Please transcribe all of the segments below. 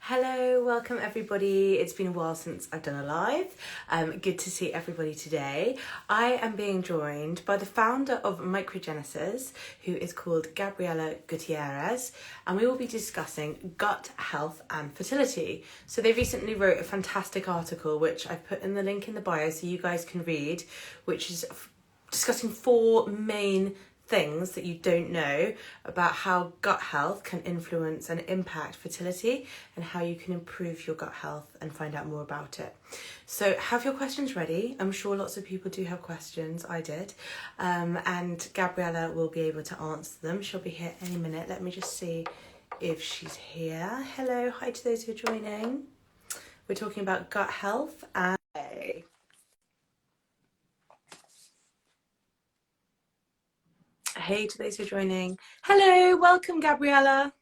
Hello, welcome everybody. It's been a while since I've done a live. Good to see everybody today. I am being joined by the founder of Microgenesis, who is called Gabriela Gutierrez, and we will be discussing gut health and fertility. So they recently wrote a fantastic article, which I've put in the link in the bio so you guys can read, which is discussing 4 main things that you don't know about how gut health can influence and impact fertility and how you can improve your gut health and find out more about it. So have your questions ready. I'm sure lots of people do have questions. I did. And Gabriela will be able to answer them. She'll be here any minute. Let me just see if she's here. Hello, hi to those who are joining. We're talking about gut health and hey to those who are joining. Hello, welcome Gabriela.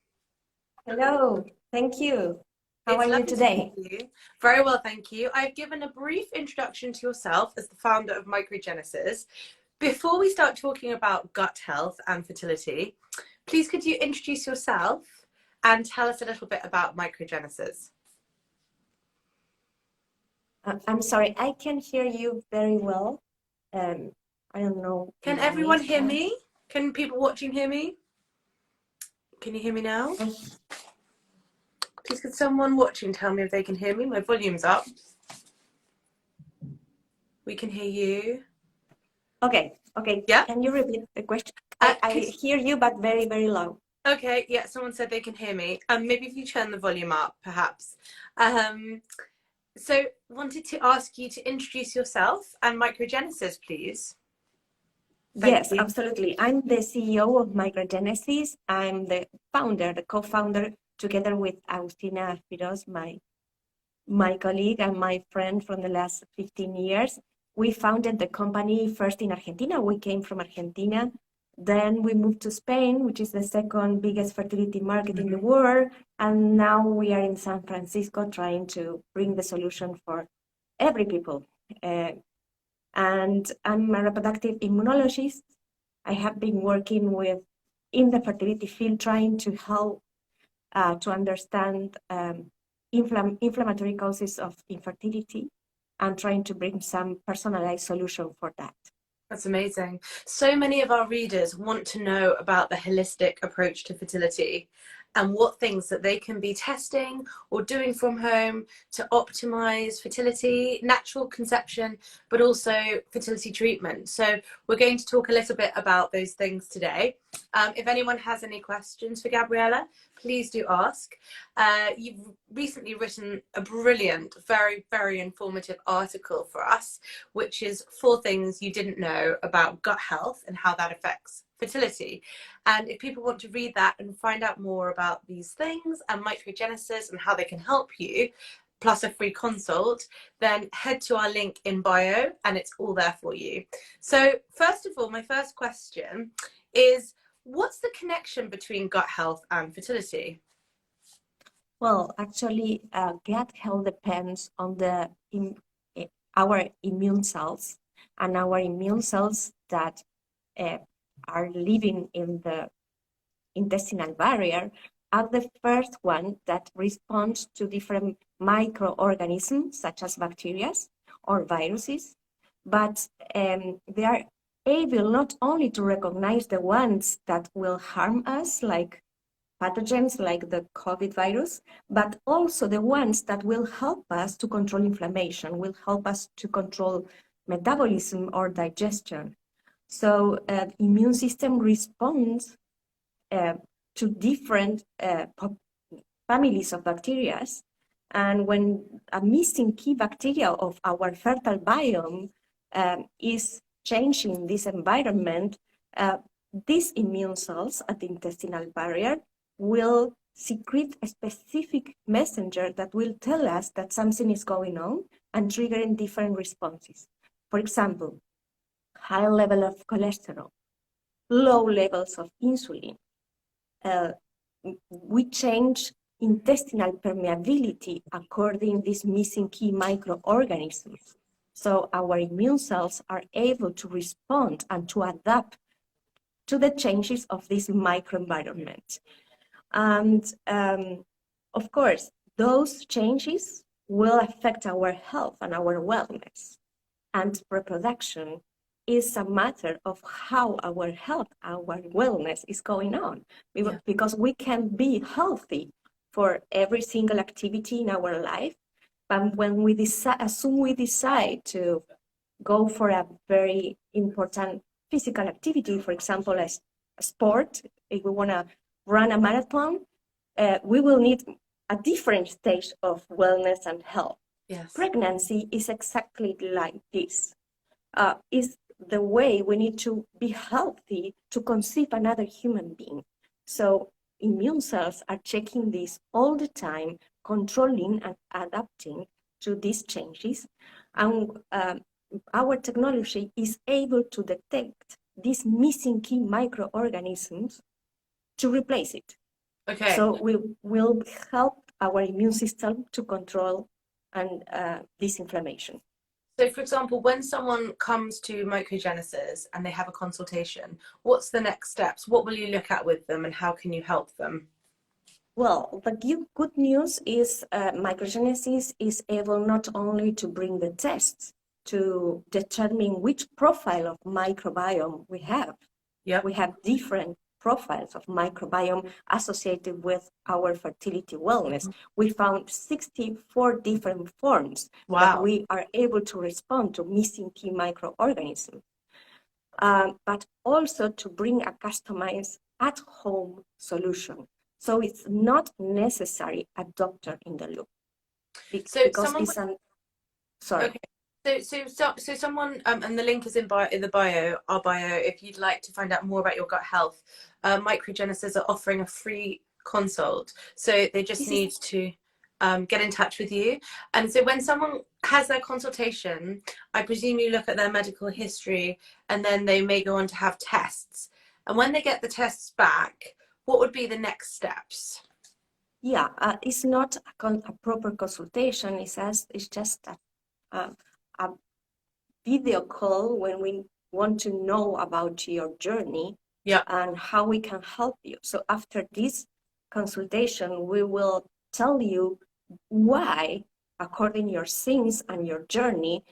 Hello, thank you. How are you today? You. Very well, thank you. I've given a brief introduction to yourself as the founder of Microgenesis. Before we start talking about gut health and fertility, please could you introduce yourself and tell us a little bit about Microgenesis? I'm sorry, I can hear you very well. I don't know. Can everyone hear me? Can people watching hear me? Can you hear me now? Please could someone watching tell me if they can hear me? My volume's up. We can hear you. Okay. Yeah. Can you repeat the question? I hear you, but very, very low. Okay, yeah, someone said they can hear me. Maybe if you turn the volume up, perhaps. So wanted to ask you to introduce yourself and Microgenesis, please. Yes, absolutely. I'm the CEO of Microgenesis. I'm the founder, the co-founder, together with Agustina Firoz, my colleague and my friend from the last 15 years. We founded the company first in Argentina. We came from Argentina. Then we moved to Spain, which is the second biggest fertility market in the world. And now we are in San Francisco trying to bring the solution for every people. And I'm a reproductive immunologist. I have been working in the fertility field, trying to help to understand inflammatory causes of infertility and trying to bring some personalized solution for that. That's amazing. So many of our readers want to know about the holistic approach to fertility and what things that they can be testing or doing from home to optimize fertility, natural conception, but also fertility treatment. So we're going to talk a little bit about those things today. If anyone has any questions for Gabriela, please do ask. You've recently written a brilliant, very, very informative article for us, which is 4 things you didn't know about gut health and how that affects fertility. And if people want to read that and find out more about these things and Microgenesis and how they can help you, plus a free consult, then head to our link in bio and it's all there for you. So first of all, my first question is, what's the connection between gut health and fertility? Well, actually, gut health depends on our immune cells, and our immune cells that are living in the intestinal barrier are the first one that responds to different microorganisms such as bacteria or viruses, but they are able not only to recognize the ones that will harm us, like pathogens like the COVID virus, but also the ones that will help us to control inflammation, will help us to control metabolism or digestion. So the immune system responds to different families of bacteria. And when a missing key bacteria of our fertile biome is changing this environment, these immune cells at the intestinal barrier will secrete a specific messenger that will tell us that something is going on and triggering different responses. For example, high level of cholesterol, low levels of insulin. We change intestinal permeability according to these missing key microorganisms. So our immune cells are able to respond and to adapt to the changes of this microenvironment. And of course, those changes will affect our health and our wellness. And reproduction is a matter of how our health, our wellness is going on. Yeah. Because we can be healthy for every single activity in our life, but when we decide, as soon we decide to go for a very important physical activity, for example, a sport, if we want to run a marathon, we will need a different stage of wellness and health. Yes. Pregnancy is exactly like this. Is the way we need to be healthy to conceive another human being. So immune cells are checking this all the time, controlling and adapting to these changes. And our technology is able to detect these missing key microorganisms to replace it. Okay. So we will help our immune system to control and this inflammation. So, for example, when someone comes to Microgenesis and they have a consultation, what's the next steps? What will you look at with them and how can you help them? Well, the good news is Microgenesis is able not only to bring the tests to determine which profile of microbiome we have. Yep. We have different profiles of microbiome associated with our fertility wellness. We found 64 different forms that we are able to respond to missing key microorganisms, but also to bring a customized at-home solution. So it's not necessary a doctor in the loop. Because it's an, sorry. Okay. So someone, and the link is in the bio, our bio, if you'd like to find out more about your gut health, Microgenesis are offering a free consult. So they just need to get in touch with you. And so when someone has their consultation, I presume you look at their medical history and then they may go on to have tests. And when they get the tests back, what would be the next steps? Yeah, it's not a proper consultation. It's just a video call when we want to know about your journey and how we can help you. So after this consultation, we will tell you why, according to your things and your journey,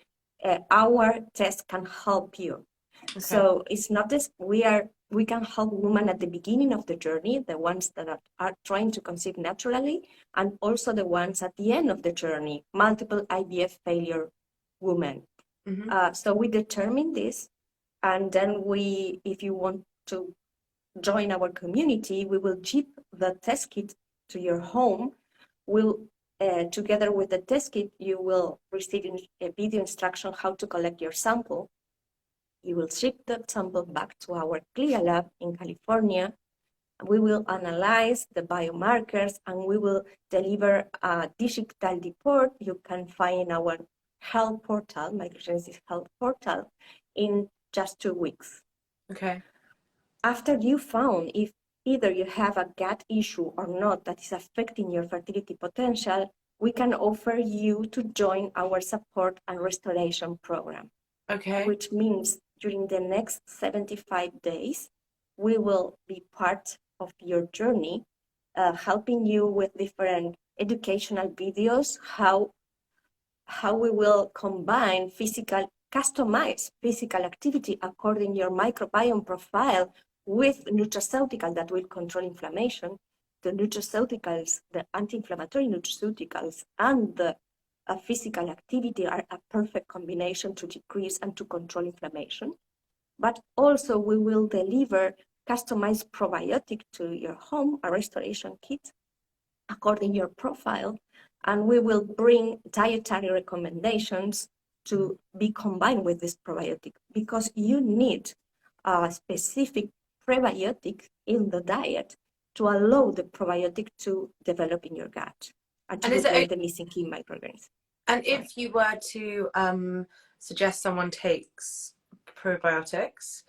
our test can help you. Okay. So it's not this, we can help women at the beginning of the journey, the ones that are trying to conceive naturally, and also the ones at the end of the journey, multiple IVF failure women. Mm-hmm. So we determine this, and then if you want to join our community, we will ship the test kit to your home. Together with the test kit, you will receive a video instruction how to collect your sample. You will ship the sample back to our CLIA lab in California. We will analyze the biomarkers and we will deliver a digital report you can find in our health portal, Microgenesis health portal, in just 2 weeks. Okay. After you found if either you have a gut issue or not that is affecting your fertility potential, we can offer you to join our support and restoration program. Okay. Which means during the next 75 days, we will be part of your journey, helping you with different educational videos, how we will combine customized physical activity according to your microbiome profile with nutraceutical that will control inflammation. The nutraceuticals, the anti-inflammatory nutraceuticals, and the physical activity are a perfect combination to decrease and to control inflammation. But also we will deliver customized probiotic to your home, a restoration kit, according to your profile, and we will bring dietary recommendations to be combined with this probiotic because you need a specific prebiotic in the diet to allow the probiotic to develop in your gut and to replace the missing key microorganisms. And if you were to suggest someone takes probiotics,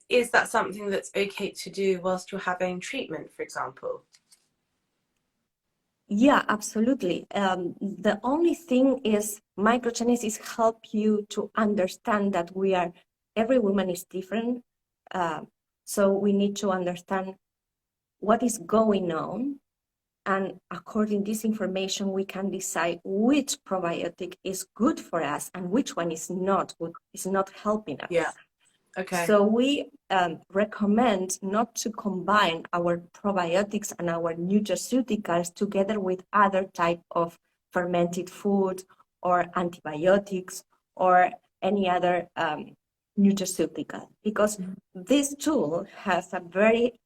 is that something that's okay to do whilst you're having treatment, for example? Yeah, absolutely. The only thing is Microgenesis help you to understand that every woman is different. So we need to understand what is going on And according to this information, we can decide which probiotic is good for us and which one is not good, is not helping us. Yeah. Okay. So we recommend not to combine our probiotics and our nutraceuticals together with other type of fermented food or antibiotics or any other nutraceutical, because this tool has a very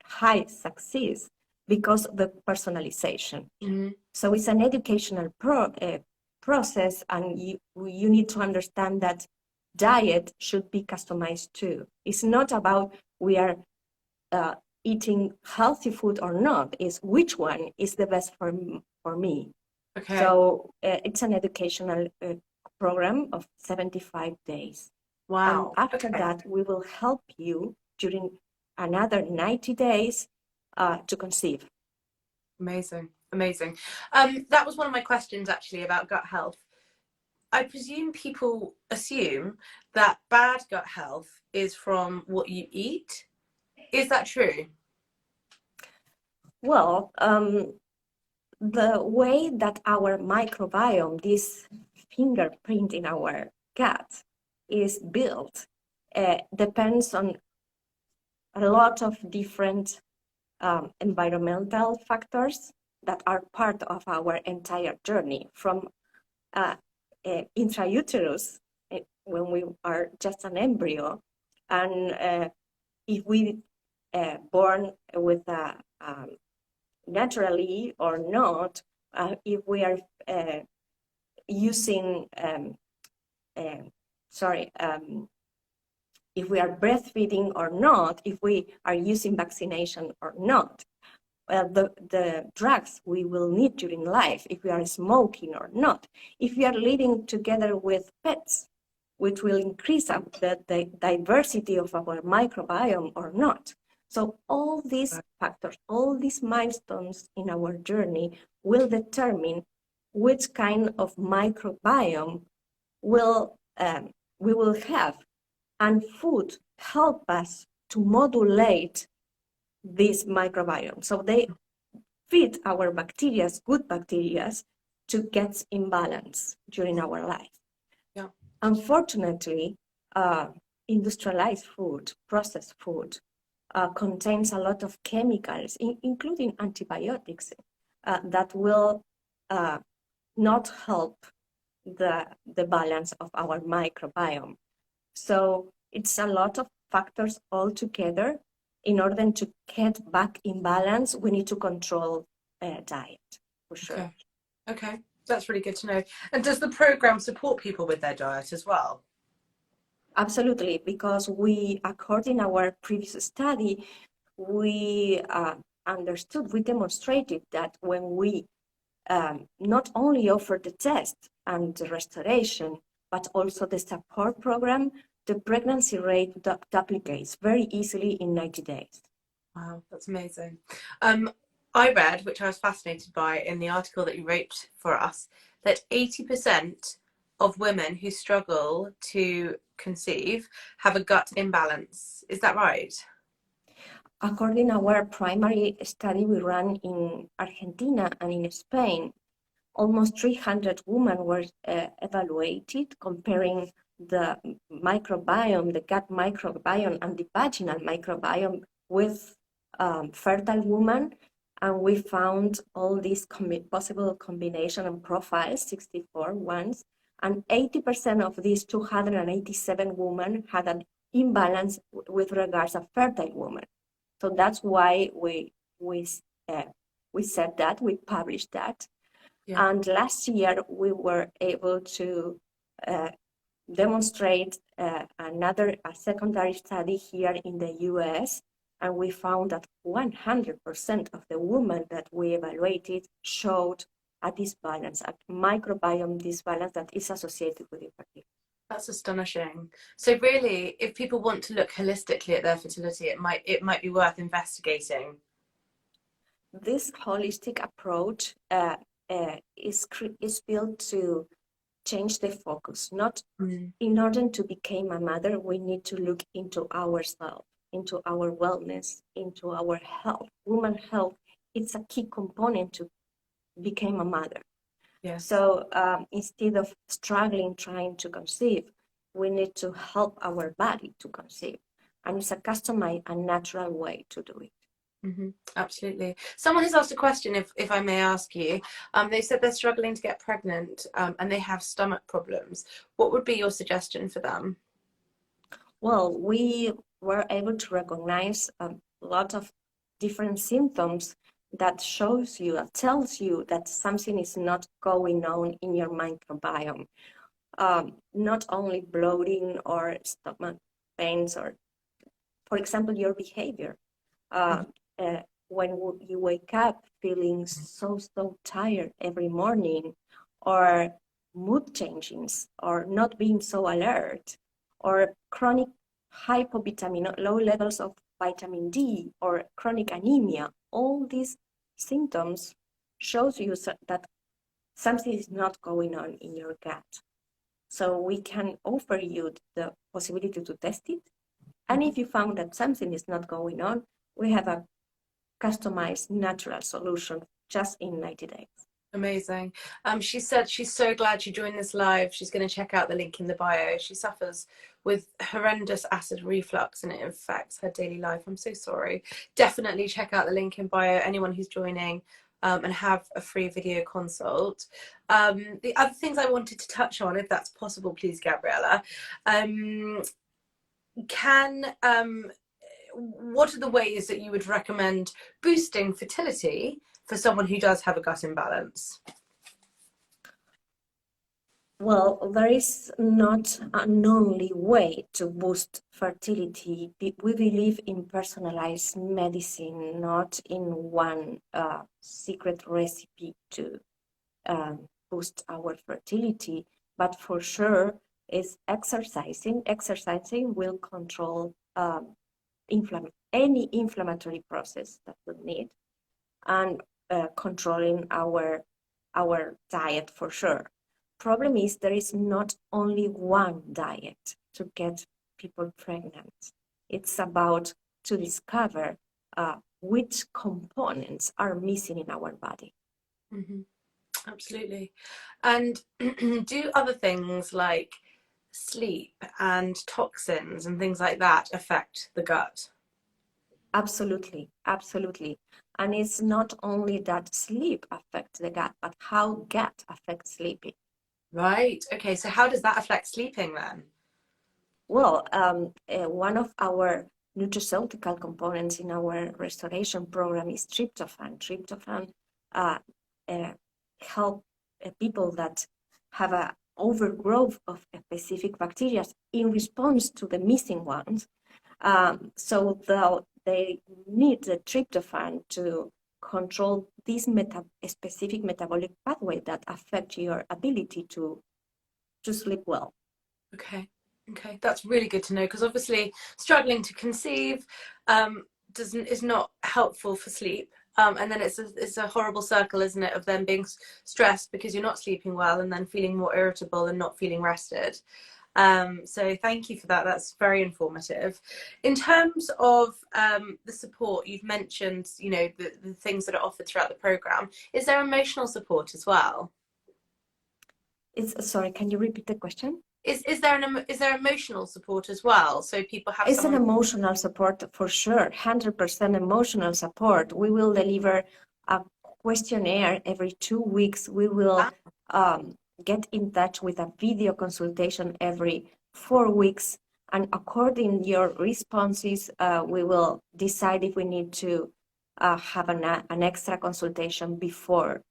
high success because of the personalization. So it's an educational process, and you need to understand that diet should be customized too. It's not about we are eating healthy food or not, it's which one is the best for me. Okay. So it's an educational program of 75 days. Wow. And after that, we will help you during another 90 days to conceive. Amazing. Amazing. That was one of my questions actually about gut health. I presume people assume that bad gut health is from what you eat. Is that true? Well, the way that our microbiome, this fingerprint in our gut, is built depends on a lot of different environmental factors that are part of our entire journey from intrauterus, when we are just an embryo, and if we born with a naturally or not, if we are using if we are breastfeeding or not, if we are using vaccination or not, the drugs we will need during life, if we are smoking or not, if we are living together with pets, which will increase the diversity of our microbiome or not. So all these factors, all these milestones in our journey will determine which kind of microbiome we will have. And food help us to modulate this microbiome. So they feed our bacteria, good bacteria, to get in balance during our life. Yeah. Unfortunately, industrialized food, processed food, contains a lot of chemicals, including antibiotics, that will not help the balance of our microbiome. So it's a lot of factors all together. In order to get back in balance, we need to control diet, for sure. Okay, that's really good to know. And does the program support people with their diet as well? Absolutely, because we, according to our previous study, we we demonstrated that when we not only offer the test and the restoration, but also the support program, the pregnancy rate duplicates very easily in 90 days. Wow, that's amazing. I read, which I was fascinated by in the article that you wrote for us, that 80% of women who struggle to conceive have a gut imbalance. Is that right? According to our primary study we ran in Argentina and in Spain, almost 300 women were evaluated, comparing the microbiome, the gut microbiome and the vaginal microbiome with fertile women. And we found all these possible combination and profiles, 64 ones, and 80% of these 287 women had an imbalance with regards to fertile women. So that's why we said that, we published that. Yeah. And last year we were able to demonstrate a secondary study here in the US, and we found that 100% of the women that we evaluated showed a disbalance, a microbiome disbalance that is associated with infertility. That's astonishing. So really, if people want to look holistically at their fertility, it might be worth investigating. This holistic approach is built to change the focus. Not in order to become a mother, we need to look into ourselves, into our wellness, into our health. Women's health it's a key component to become a mother. Yes. So instead of struggling trying to conceive, we need to help our body to conceive. And it's a customized and natural way to do it. Mm-hmm. Absolutely. Someone has asked a question, if I may ask you. They said they're struggling to get pregnant and they have stomach problems. What would be your suggestion for them? Well, we were able to recognize a lot of different symptoms that tells you that something is not going on in your microbiome. Not only bloating or stomach pains, or, for example, your behavior. Uh, when you wake up feeling so tired every morning, or mood changes, or not being so alert, or chronic hypovitamin, low levels of vitamin D, or chronic anemia, all these symptoms shows you that something is not going on in your gut. So we can offer you the possibility to test it. And if you found that something is not going on, we have a customized natural solution just in 90 days. Amazing. She said she's so glad she joined this live. She's going to check out the link in the bio. She suffers with horrendous acid reflux and it affects her daily life. I'm so sorry. Definitely check out the link in bio, anyone who's joining, and have a free video consult. The other things I wanted to touch on, if that's possible, please, Gabriella. What are the ways that you would recommend boosting fertility for someone who does have a gut imbalance? Well, there is not an only way to boost fertility. We believe in personalized medicine, not in one secret recipe to boost our fertility, but for sure is exercising. Exercising will control any inflammatory process that we need, and controlling our diet for sure. Problem is there is not only one diet to get people pregnant. It's about to discover which components are missing in our body. Mm-hmm. Absolutely. And do other things like sleep and toxins and things like that affect the gut? Absolutely, absolutely. And it's not only that sleep affects the gut, but how gut affects sleeping. Right. Okay. So how does that affect sleeping then? Well, one of our nutraceutical components in our restoration program is tryptophan. Tryptophan uh, help people that have a overgrowth of specific bacteria in response to the missing ones. So they need the tryptophan to control this specific metabolic pathway that affect your ability to sleep well. Okay. Okay, that's really good to know, because obviously struggling to conceive is not helpful for sleep. And then it's a horrible circle, isn't it, of them being stressed because you're not sleeping well and then feeling more irritable and not feeling rested. So thank you for that. That's very informative. In terms of the support, you've mentioned, you know, the things that are offered throughout the program. Is there emotional support as well? Sorry, can you repeat the question? Is there emotional support as well? So people have It's an someone. emotional support for sure, 100% emotional support. We will deliver a questionnaire every 2 weeks. We will get in touch with a video consultation every 4 weeks. And according your responses, we will decide if we need to have an extra consultation before.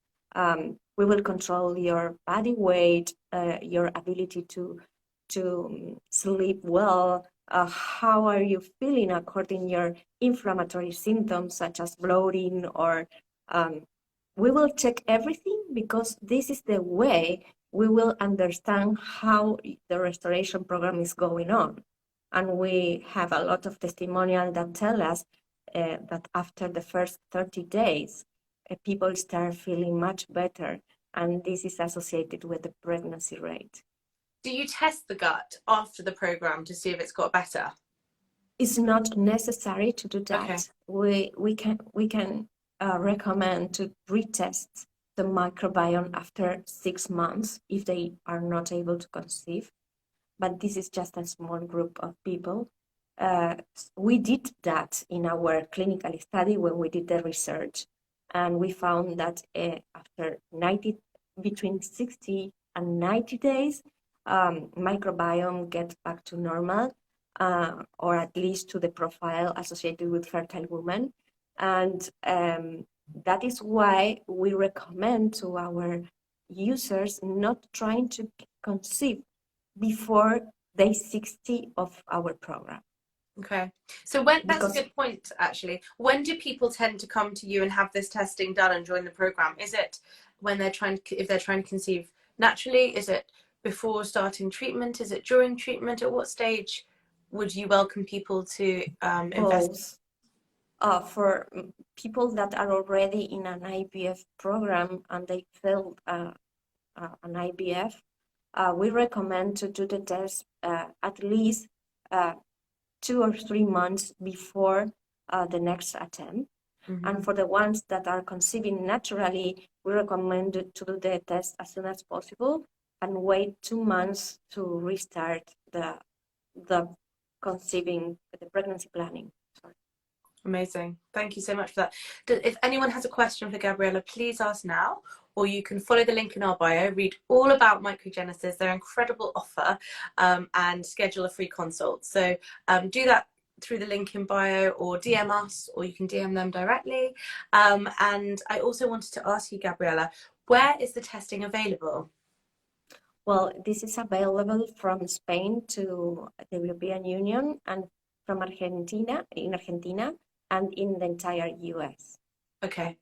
We will control your body weight, your ability to sleep well, how are you feeling according your inflammatory symptoms such as bloating, or we will check everything, because this is the way we will understand how the restoration program is going on. And we have a lot of testimonials that tell us that after the first 30 days, people start feeling much better, and this is associated with the pregnancy rate. Do you test the gut after the program to see if it's got better? It's not necessary to do that. Okay. We can recommend to retest the microbiome after 6 months if they are not able to conceive, but this is just a small group of people. We did that in our clinical study when we did the research, and we found that after between 60 and 90 days, microbiome gets back to normal, or at least to the profile associated with fertile women. And that is why we recommend to our users not trying to conceive before day 60 of our program. Okay, so that's a good point, actually. When do people tend to come to you and have this testing done and join the program? Is it when if they're trying to conceive naturally? Is it before starting treatment? Is it during treatment? At what stage would you welcome people to invest? For people that are already in an IVF program and they failed an IVF, we recommend to do the test at least 2 or 3 months before the next attempt. Mm-hmm. And for the ones that are conceiving naturally, we recommend to do the test as soon as possible and wait 2 months to restart the pregnancy planning. Sorry. Amazing. Thank you so much for that. If anyone has a question for Gabriella, please ask now, or you can follow the link in our bio, read all about Microgenesis, their incredible offer, and schedule a free consult. So do that through the link in bio, or DM us, or you can DM them directly. And I also wanted to ask you, Gabriella, where is the testing available? Well, this is available from Spain to the European Union, and from Argentina, and in the entire US. Okay,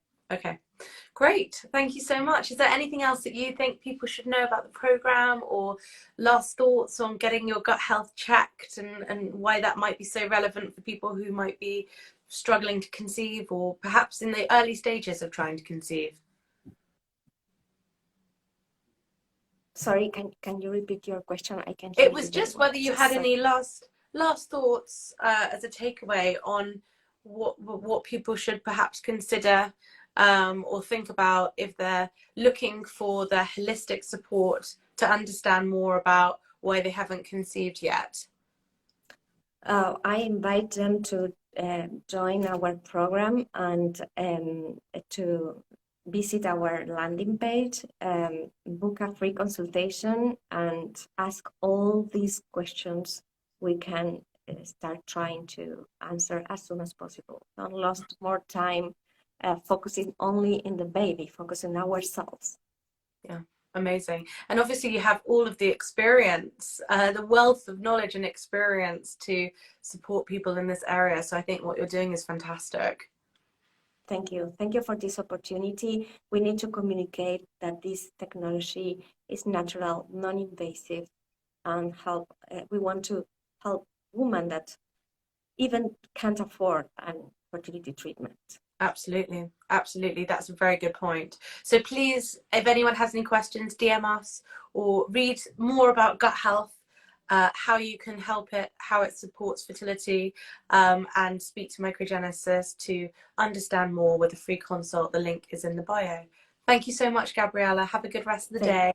great. Thank you so much. Is there anything else that you think people should know about the program, or last thoughts on getting your gut health checked, and why that might be so relevant for people who might be struggling to conceive, or perhaps in the early stages of trying to conceive? Sorry, can you repeat your question? I can't. It was just whether you had any last thoughts as a takeaway on what people should perhaps consider or think about if they're looking for the holistic support to understand more about why they haven't conceived yet. I invite them to join our program and to visit our landing page, book a free consultation, and ask all these questions we can start trying to answer as soon as possible. Don't lose more time focusing only in the baby, focusing on ourselves. Yeah, amazing. And obviously you have all of the experience, the wealth of knowledge and experience to support people in this area. So I think what you're doing is fantastic. Thank you. Thank you for this opportunity. We need to communicate that this technology is natural, non-invasive, and help. We want to help women that even can't afford an fertility treatment. Absolutely. That's a very good point. So please, if anyone has any questions, DM us or read more about gut health, how you can help it, how it supports fertility, and speak to Microgenesis to understand more with a free consult. The link is in the bio. Thank you so much, Gabriella. Have a good rest of the day.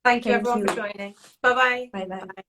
Thank you everyone for joining. Bye-bye. Bye-bye.